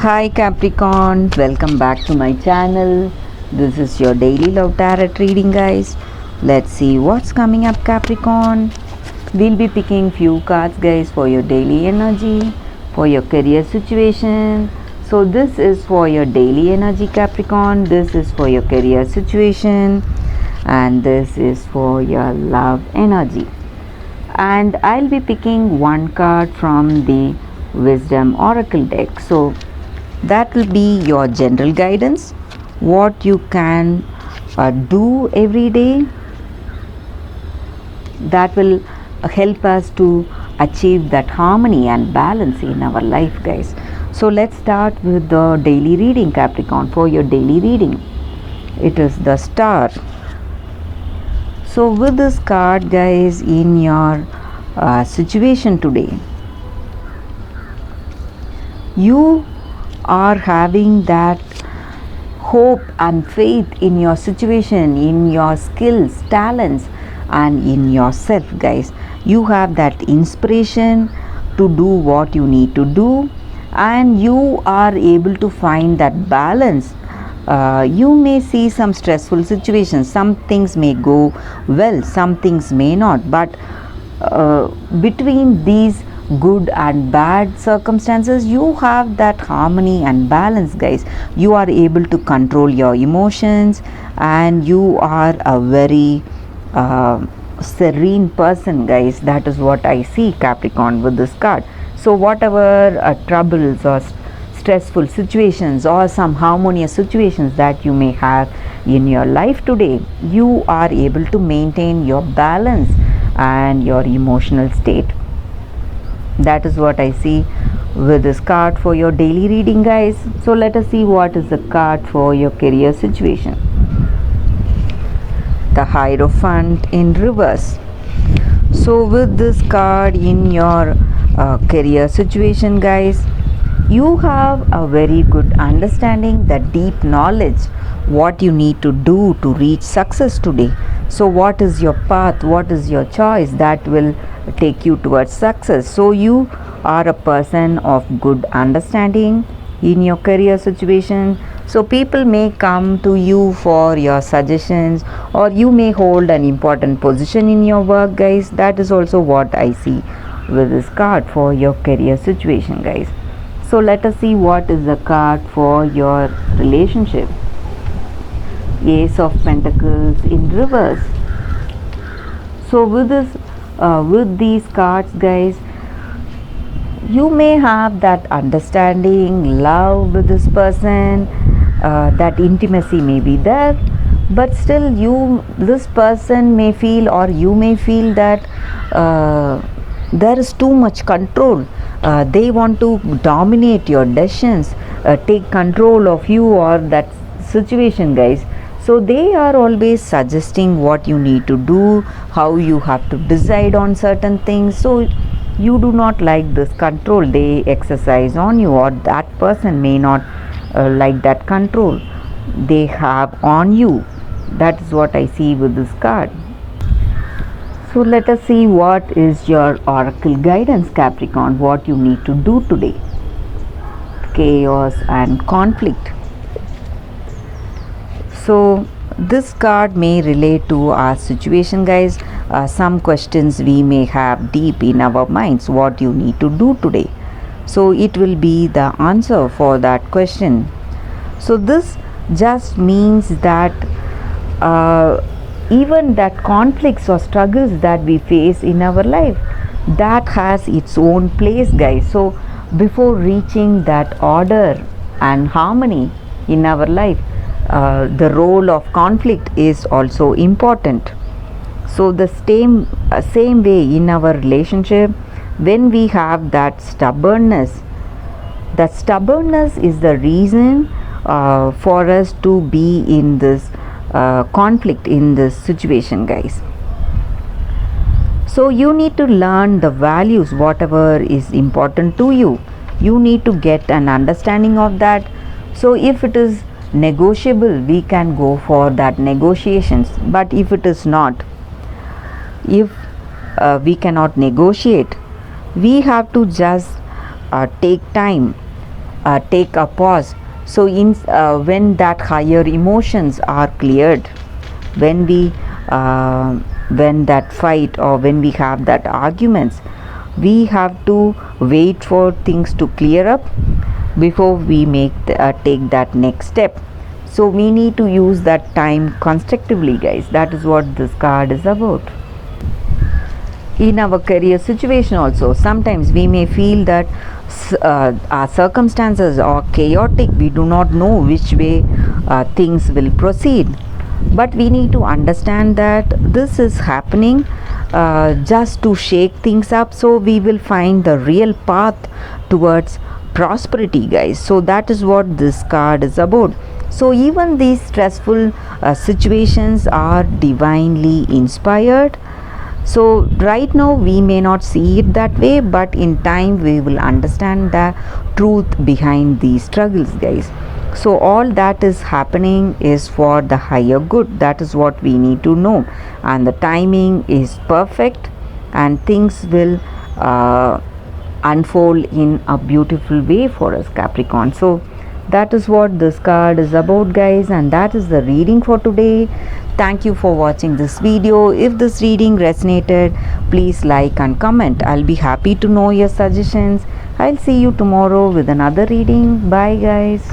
Hi Capricorn, welcome back to my channel. This is your daily love tarot reading, guys. Let's see what's coming up, Capricorn. We'll be picking few cards, guys, for your daily energy, for your career situation. So this is for your daily energy, Capricorn. This is for your career situation, and this is for your love energy. And I'll be picking one card from the Wisdom Oracle deck. So that will be your general guidance, what you can do every day that will help us to achieve that harmony and balance in our life, guys. So let's start with the daily reading, Capricorn. For your daily reading, it is the Star. So with this card, guys, in your situation today, you are having that hope and faith in your situation, in your skills, talents, and in yourself, guys. You have that inspiration to do what you need to do, and you are able to find that balance. You may see some stressful situations, some things may go well, some things may not, but between these good and bad circumstances, you have that harmony and balance, guys. You are able to control your emotions, and you are a very serene person, guys. That is what I see, Capricorn, with this card. So whatever troubles or stressful situations or some harmonious situations that you may have in your life today, you are able to maintain your balance and your emotional state. That is what I see with this card for your daily reading, guys. So let us see what is the card for your career situation. The Hierophant in reverse. So with this card in your career situation, guys, you have a very good understanding, that deep knowledge, what you need to do to reach success today. So what is your path, what is your choice that will take you towards success. So you are a person of good understanding in your career situation. So people may come to you for your suggestions, or you may hold an important position in your work, guys. That is also what I see with this card for your career situation, guys. So let us see what is the card for your relationship. Ace of Pentacles in reverse. So with these cards, guys, you may have that understanding, love with this person, that intimacy may be there, but still this person may feel, or you may feel that there is too much control. They want to dominate your decisions, take control of you or that situation, guys. So they are always suggesting what you need to do, how you have to decide on certain things. So you do not like this control they exercise on you, or that person may not like that control they have on you. That is what I see with this card. So let us see what is your oracle guidance, Capricorn, what you need to do today. Chaos and conflict. So this card may relate to our situation, guys. Some questions we may have deep in our minds, what you need to do today. So it will be the answer for that question. So this just means that even that conflicts or struggles that we face in our life, that has its own place, guys. So before reaching that order and harmony in our life, the role of conflict is also important. So the same way in our relationship, when we have that stubbornness is the reason for us to be in this conflict, in this situation, guys. So you need to learn the values, whatever is important to you. You need to get an understanding of that. So if it is negotiable, we can go for that negotiations. But if it is not, if we cannot negotiate, we have to just take time take a pause. So when that higher emotions are cleared, when we when that fight or when we have that arguments, we have to wait for things to clear up before we take that next step. So we need to use that time constructively, guys. That is what this card is about. In our career situation also, sometimes we may feel that our circumstances are chaotic. We do not know which way things will proceed, but we need to understand that this is happening just to shake things up, so we will find the real path towards prosperity, guys. So that is what this card is about. So even these stressful situations are divinely inspired. So right now we may not see it that way, but in time we will understand the truth behind these struggles, guys. So all that is happening is for the higher good. That is what we need to know, and the timing is perfect, and things will unfold in a beautiful way for us, Capricorn. So that is what this card is about, guys, and that is the reading for today. Thank you for watching this video. If this reading resonated, please like and comment. I'll be happy to know your suggestions. I'll see you tomorrow with another reading. Bye, guys.